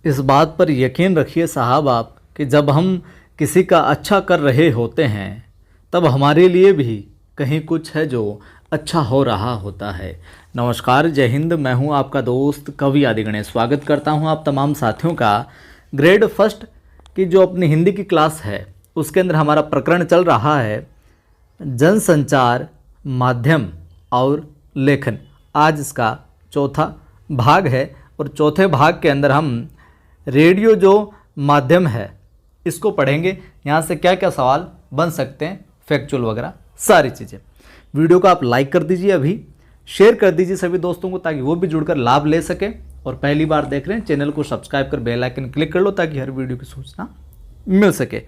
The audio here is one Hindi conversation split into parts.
इस बात पर यकीन रखिए साहब आप कि जब हम किसी का अच्छा कर रहे होते हैं तब हमारे लिए भी कहीं कुछ है जो अच्छा हो रहा होता है। नमस्कार, जय हिंद। मैं हूं आपका दोस्त कवि आदि गणेश। स्वागत करता हूं आप तमाम साथियों का ग्रेड फर्स्ट की जो अपनी हिंदी की क्लास है उसके अंदर हमारा प्रकरण चल रहा है जनसंचार माध्यम और लेखन। आज इसका चौथा भाग है और चौथे भाग के अंदर हम रेडियो जो माध्यम है इसको पढ़ेंगे। यहाँ से क्या क्या सवाल बन सकते हैं, फैक्चुअल वगैरह सारी चीज़ें। वीडियो को आप लाइक कर दीजिए, अभी शेयर कर दीजिए सभी दोस्तों को ताकि वो भी जुड़कर लाभ ले सके। और पहली बार देख रहे हैं चैनल को सब्सक्राइब कर बेल आइकन क्लिक कर लो ताकि हर वीडियो की सूचना मिल सके।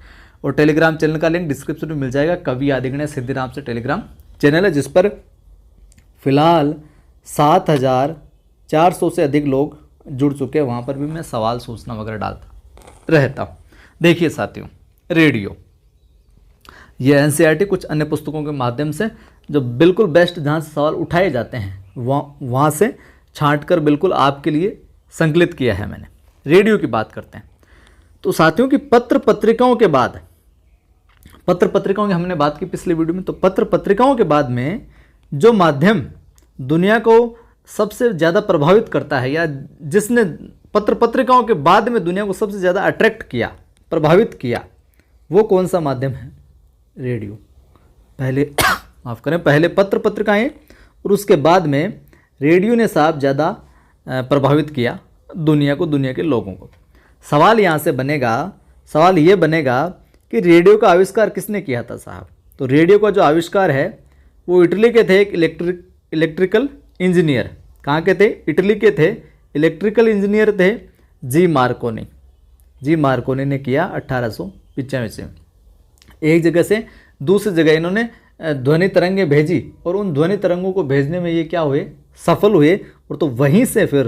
और टेलीग्राम चैनल का लिंक डिस्क्रिप्शन में मिल जाएगा। कवि आदि गणेश सिद्धिराम से टेलीग्राम चैनल है जिस पर फिलहाल 7400 से अधिक लोग जुड़ चुके हैं। वहाँ पर भी मैं सवाल सूचना वगैरह डालता रहता हूँ। देखिए साथियों, रेडियो ये एनसीईआरटी कुछ अन्य पुस्तकों के माध्यम से जो बिल्कुल बेस्ट जहाँ से सवाल उठाए जाते हैं वहाँ से छांट कर बिल्कुल आपके लिए संकलित किया है मैंने। रेडियो की बात करते हैं तो साथियों की पत्र पत्रिकाओं के बाद, पत्र पत्रिकाओं की हमने बात की पिछले वीडियो में, तो पत्र पत्रिकाओं के बाद में जो माध्यम दुनिया को सबसे ज़्यादा प्रभावित करता है या जिसने पत्र पत्रिकाओं के बाद में दुनिया को सबसे ज़्यादा अट्रैक्ट किया, प्रभावित किया, वो कौन सा माध्यम है? रेडियो। पहले माफ़ करें, पहले पत्र पत्रिकाएं और उसके बाद में रेडियो ने साहब ज़्यादा प्रभावित किया दुनिया को, दुनिया के लोगों को। सवाल यहाँ से बनेगा, सवाल ये बनेगा कि रेडियो का आविष्कार किसने किया था साहब? तो रेडियो का जो आविष्कार है वो इटली के थे, एक इलेक्ट्रिकल इंजीनियर। कहाँ के थे? इटली के थे, इलेक्ट्रिकल इंजीनियर थे जी मार्कोनी। जी मार्कोनी ने किया 1895 में। एक जगह से दूसरी जगह इन्होंने ध्वनि तरंगें भेजी और उन ध्वनि तरंगों को भेजने में ये क्या हुए? सफल हुए। और तो वहीं से फिर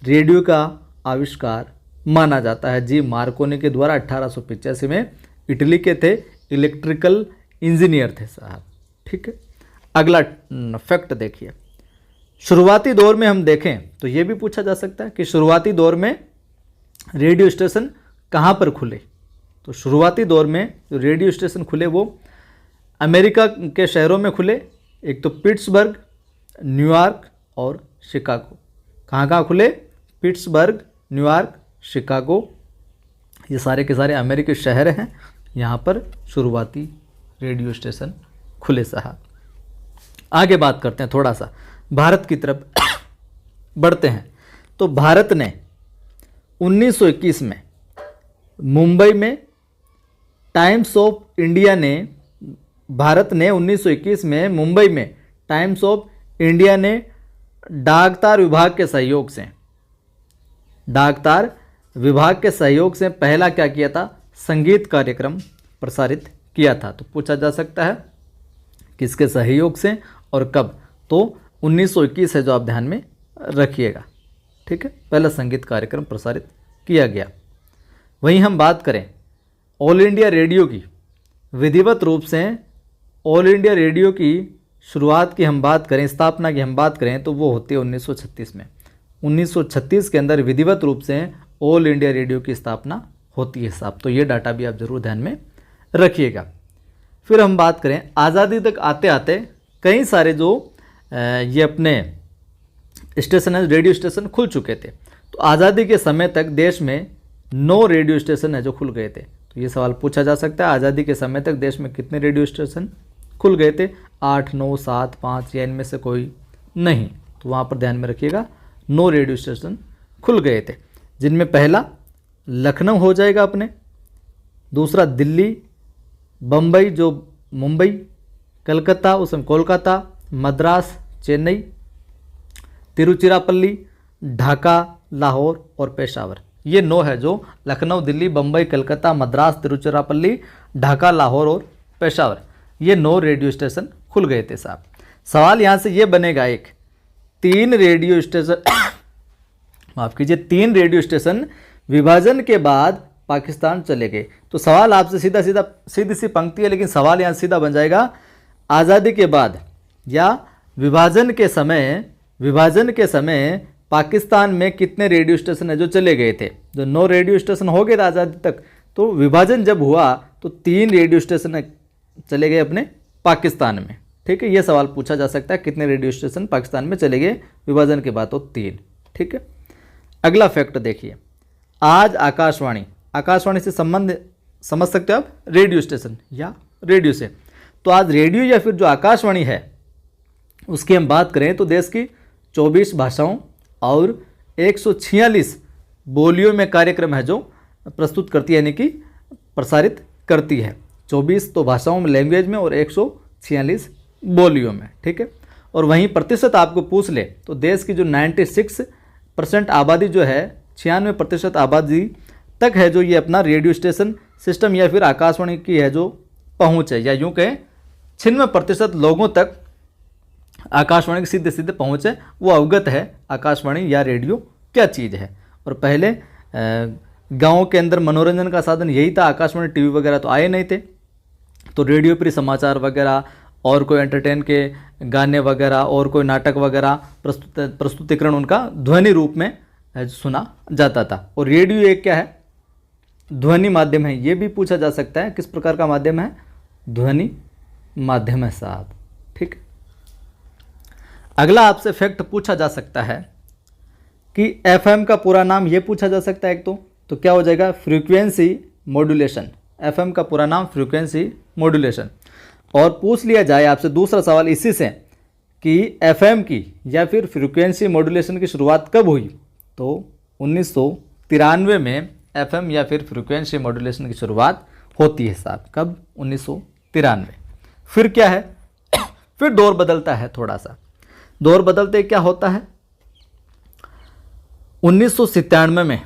रेडियो का आविष्कार माना जाता है। जी मार्कोनी के द्वारा 1885 में, इटली के थे, इलेक्ट्रिकल इंजीनियर थे साहब। ठीक है, अगला फैक्ट देखिए। शुरुआती दौर में हम देखें तो ये भी पूछा जा सकता है कि शुरुआती दौर में रेडियो स्टेशन कहाँ पर खुले? तो शुरुआती दौर में जो रेडियो स्टेशन खुले वो अमेरिका के शहरों में खुले। एक तो पिट्सबर्ग, न्यूयॉर्क और शिकागो। कहाँ कहाँ खुले? पिट्सबर्ग, न्यूयॉर्क, शिकागो, ये सारे के सारे अमेरिकी शहर हैं। यहाँ पर शुरुआती रेडियो स्टेशन खुले साहब। आगे बात करते हैं, थोड़ा सा भारत की तरफ बढ़ते हैं। तो भारत ने 1921 में मुंबई में टाइम्स ऑफ इंडिया ने, भारत ने 1921 में मुंबई में टाइम्स ऑफ इंडिया ने डाकतार विभाग के सहयोग से, डाकतार विभाग के सहयोग से पहला क्या किया था? संगीत कार्यक्रम प्रसारित किया था। तो पूछा जा सकता है किसके सहयोग से और कब? तो 1921 है जो आप ध्यान में रखिएगा। ठीक है, पहला संगीत कार्यक्रम प्रसारित किया गया। वहीं हम बात करें ऑल इंडिया रेडियो की, विधिवत रूप से ऑल इंडिया रेडियो की शुरुआत की हम बात करें, स्थापना की हम बात करें तो वो होती है 1936 में। 1936 के अंदर विधिवत रूप से ऑल इंडिया रेडियो की स्थापना होती है साहब। तो ये डाटा भी आप जरूर ध्यान में रखिएगा। फिर हम बात करें आज़ादी तक आते आते कई सारे जो ये अपने स्टेशन है, रेडियो स्टेशन खुल चुके थे। तो आज़ादी के समय तक देश में 9 रेडियो स्टेशन है जो खुल गए थे। तो ये सवाल पूछा जा सकता है, आज़ादी के समय तक देश में कितने रेडियो स्टेशन खुल गए थे? 8, 9, 7, 5 या इनमें से कोई नहीं। तो वहाँ पर ध्यान में रखिएगा 9 रेडियो स्टेशन खुल गए थे, जिनमें पहला लखनऊ हो जाएगा अपने, दूसरा दिल्ली, बम्बई जो मुंबई, कलकत्ता उसमें कोलकाता, मद्रास, चेन्नई, तिरुचिरापल्ली, ढाका, लाहौर और पेशावर। ये 9 है जो लखनऊ, दिल्ली, बम्बई, कलकत्ता, मद्रास, तिरुचिरापल्ली, ढाका, लाहौर और पेशावर, ये 9 रेडियो स्टेशन खुल गए थे साहब। सवाल यहाँ से ये बनेगा, एक 3 रेडियो स्टेशन माफ़ कीजिए 3 रेडियो स्टेशन विभाजन के बाद पाकिस्तान चले गए। तो सवाल आपसे सीधी सी पंक्ति है, लेकिन सवाल यहाँ सीधा बन जाएगा आज़ादी के बाद या विभाजन के समय पाकिस्तान में कितने रेडियो स्टेशन है जो चले गए थे, जो 9 रेडियो स्टेशन हो गए थे आज़ादी तक, तो विभाजन जब हुआ तो 3 रेडियो स्टेशन चले गए अपने पाकिस्तान में। ठीक है, ये सवाल पूछा जा सकता है, कितने रेडियो स्टेशन पाकिस्तान में चले गए विभाजन के बाद, तो 3। ठीक है, अगला फैक्ट देखिए, आज आकाशवाणी से संबंध समझ सकते हो आप, रेडियो स्टेशन या रेडियो से। तो आज रेडियो या फिर जो आकाशवाणी है उसकी हम बात करें तो देश की 24 भाषाओं और 146 बोलियों में कार्यक्रम है जो प्रस्तुत करती है, यानी कि प्रसारित करती है। 24 तो भाषाओं में, लैंग्वेज में, और 146 बोलियों में। ठीक है, और वहीं प्रतिशत आपको पूछ ले तो देश की जो 96% आबादी जो है, 96% आबादी तक है जो ये अपना रेडियो स्टेशन सिस्टम या फिर आकाशवाणी की है जो पहुँच है, या यूँ कहें 96% लोगों तक आकाशवाणी की सीधे सीधे पहुँच है, वो अवगत है आकाशवाणी या रेडियो क्या चीज़ है। और पहले गाँव के अंदर मनोरंजन का साधन यही था, आकाशवाणी टीवी वगैरह तो आए नहीं थे, तो रेडियो पर समाचार वगैरह और कोई एंटरटेन के गाने वगैरह और कोई नाटक वगैरह प्रस्तुतिकरण उनका ध्वनि रूप में सुना जाता था। और रेडियो एक क्या है, ध्वनि माध्यम है। ये भी पूछा जा सकता है किस प्रकार का माध्यम है, ध्वनि माध्यम है साहब। ठीक, अगला आपसे फैक्ट पूछा जा सकता है कि एफएम का पूरा नाम ये पूछा जा सकता है एक तो क्या हो जाएगा, फ्रीक्वेंसी मॉड्यूलेशन। एफएम का पूरा नाम फ्रीक्वेंसी मॉड्यूलेशन। और पूछ लिया जाए आपसे दूसरा सवाल इसी से कि एफएम की या फिर फ्रीक्वेंसी मॉड्यूलेशन की शुरुआत कब हुई, तो 1993 में एफएम या फिर फ्रीक्वेंसी मॉड्यूलेशन की शुरुआत होती है साहब। कब, 1993। फिर क्या है, फिर दौर बदलता है, थोड़ा सा दौर बदलते क्या होता है, 1997 में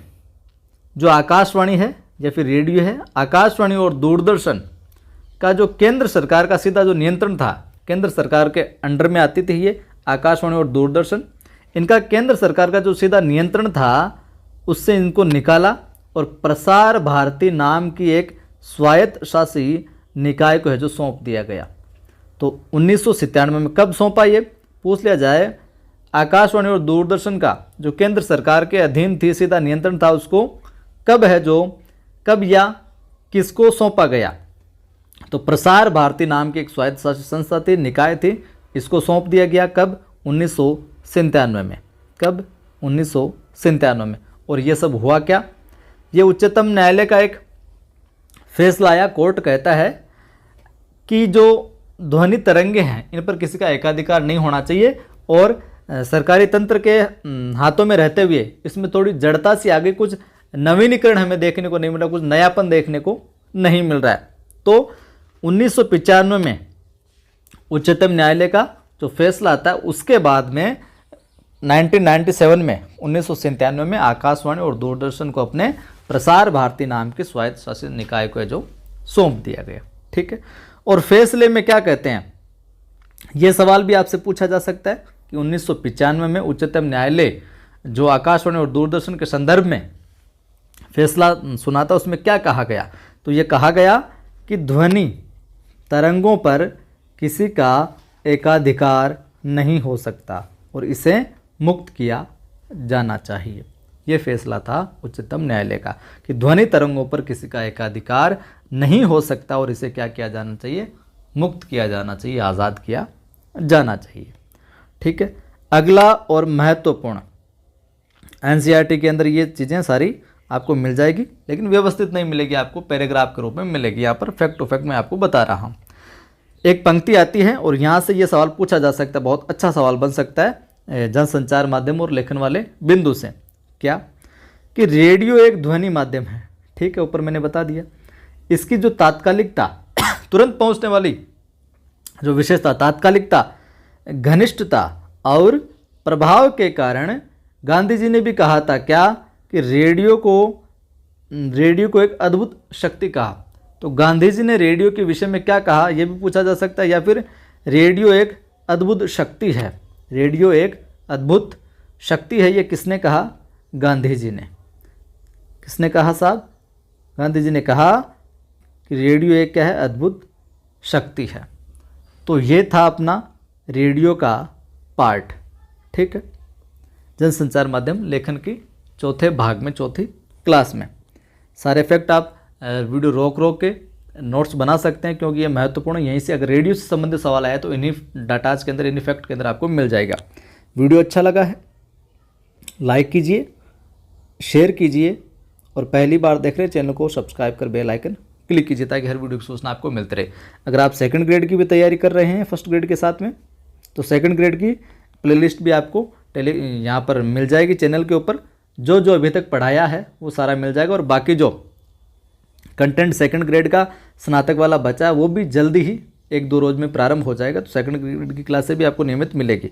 जो आकाशवाणी है या फिर रेडियो है, आकाशवाणी और दूरदर्शन का जो केंद्र सरकार का सीधा जो नियंत्रण था, केंद्र सरकार के अंडर में आती थी ये आकाशवाणी और दूरदर्शन, इनका केंद्र सरकार का जो सीधा नियंत्रण था उससे इनको निकाला और प्रसार भारती नाम की एक स्वायत्त शासी निकाय को है जो सौंप दिया गया। तो 1997 में कब सौंपा, ये पूछ लिया जाए, आकाशवाणी और दूरदर्शन का जो केंद्र सरकार के अधीन थी, सीधा नियंत्रण था, उसको कब है जो, कब या किसको सौंपा गया, तो प्रसार भारती नाम की एक स्वायत्त शासी संस्था थी, निकाय थी, इसको सौंप दिया गया। कब, 1997 में। कब, 1997 में। और ये सब हुआ क्या, ये उच्चतम न्यायालय का एक फैसला आया। कोर्ट कहता है कि जो ध्वनि तरंगे हैं इन पर किसी का एकाधिकार नहीं होना चाहिए, और सरकारी तंत्र के हाथों में रहते हुए इसमें थोड़ी जड़ता सी आ गई, कुछ नवीनीकरण हमें देखने को नहीं मिला, कुछ नयापन देखने को नहीं मिल रहा है। तो 1995 में उच्चतम न्यायालय का जो फैसला आता है, उसके बाद में 1997 में 1997 में आकाशवाणी और दूरदर्शन को अपने प्रसार भारती नाम के स्वायत्त शासित निकाय को जो सौंप दिया गया। ठीक है, और फैसले में क्या कहते हैं, यह सवाल भी आपसे पूछा जा सकता है कि 1995 में उच्चतम न्यायालय जो आकाशवाणी और दूरदर्शन के संदर्भ में फैसला सुना था उसमें क्या कहा गया, तो ये कहा गया कि ध्वनि तरंगों पर किसी का एकाधिकार नहीं हो सकता और इसे मुक्त किया जाना चाहिए। ये फैसला था उच्चतम न्यायालय का कि ध्वनि तरंगों पर किसी का एकाधिकार नहीं हो सकता और इसे क्या किया जाना चाहिए, मुक्त किया जाना चाहिए, आज़ाद किया जाना चाहिए। ठीक है, अगला और महत्वपूर्ण, एनसीईआरटी के अंदर ये चीज़ें सारी आपको मिल जाएगी, लेकिन व्यवस्थित नहीं मिलेगी, आपको पैराग्राफ के रूप में मिलेगी। यहाँ पर फैक्ट टू फैक्ट मैं आपको बता रहा हूँ। एक पंक्ति आती है और यहाँ से ये सवाल पूछा जा सकता है, बहुत अच्छा सवाल बन सकता है जनसंचार माध्यम और लेखन वाले बिंदु से। क्या, कि रेडियो एक ध्वनि माध्यम है। ठीक है, ऊपर मैंने बता दिया। इसकी जो तात्कालिकता, तुरंत पहुँचने वाली जो विशेषता, तात्कालिकता, घनिष्ठता और प्रभाव के कारण गांधी जी ने भी कहा था क्या, कि रेडियो को एक अद्भुत शक्ति कहा। तो गांधी जी ने रेडियो के विषय में क्या कहा, यह भी पूछा जा सकता है, या फिर रेडियो एक अद्भुत शक्ति है। रेडियो एक अद्भुत शक्ति है, ये किसने कहा, गांधी जी ने। किसने कहा साहब, गांधी जी ने कहा कि रेडियो एक क्या है, अद्भुत शक्ति है। तो ये था अपना रेडियो का पार्ट। ठीक है, जनसंचार माध्यम लेखन की चौथे भाग में, चौथी क्लास में। सारे फैक्ट आप वीडियो रोक के नोट्स बना सकते हैं, क्योंकि ये महत्वपूर्ण है। यहीं से अगर रेडियो से संबंधित सवाल आया तो इन्हीं डाटाज के अंदर, इन्हीं फैक्ट के अंदर आपको मिल जाएगा। वीडियो अच्छा लगा है लाइक कीजिए, शेयर कीजिए, और पहली बार देख रहे हैं चैनल को सब्सक्राइब कर बेल आइकन क्लिक कीजिए, ताकि हर वीडियो की सूचना आपको मिलती रहे। अगर आप सेकंड ग्रेड की भी तैयारी कर रहे हैं फर्स्ट ग्रेड के साथ में, तो सेकंड ग्रेड की प्लेलिस्ट भी आपको यहाँ पर मिल जाएगी चैनल के ऊपर। जो जो अभी तक पढ़ाया है वो सारा मिल जाएगा, और बाकी जो कंटेंट सेकंड ग्रेड का स्नातक वाला बचा है वो भी जल्दी ही 1-2 रोज में प्रारंभ हो जाएगा। तो सेकंड ग्रेड की क्लासें भी आपको नियमित मिलेगी।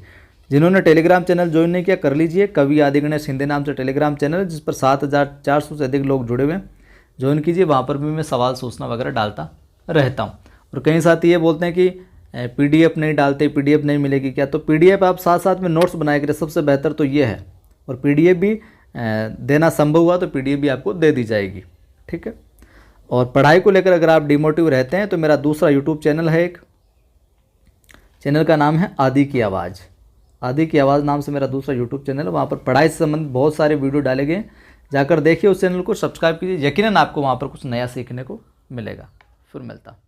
जिन्होंने टेलीग्राम चैनल ज्वाइन नहीं किया कर लीजिए। कवि आदिगणेश हिंदी नाम से टेलीग्राम चैनल है, जिस पर 7,400 से अधिक लोग जुड़े हुए हैं। ज्वाइन कीजिए, वहाँ पर भी मैं सवाल सूचना वगैरह डालता रहता हूँ। और कई साथी ये बोलते हैं कि PDF नहीं डालते, PDF नहीं मिलेगी क्या? तो PDF आप साथ साथ में नोट्स बनाए करें, सबसे बेहतर तो ये है। और PDF भी देना संभव हुआ तो PDF भी आपको दे दी जाएगी, ठीक है। और पढ़ाई को लेकर अगर आप डिमोटिव रहते हैं तो मेरा दूसरा यूट्यूब चैनल है, एक चैनल का नाम है आदि की आवाज़। आदि की आवाज़ नाम से मेरा दूसरा यूट्यूब चैनल है। वहाँ पर पढ़ाई से संबंधित बहुत सारे वीडियो डाले गए हैं, जाकर देखिए, उस चैनल को सब्सक्राइब कीजिए। यकीनन आपको वहाँ पर कुछ नया सीखने को मिलेगा। फिर मिलता।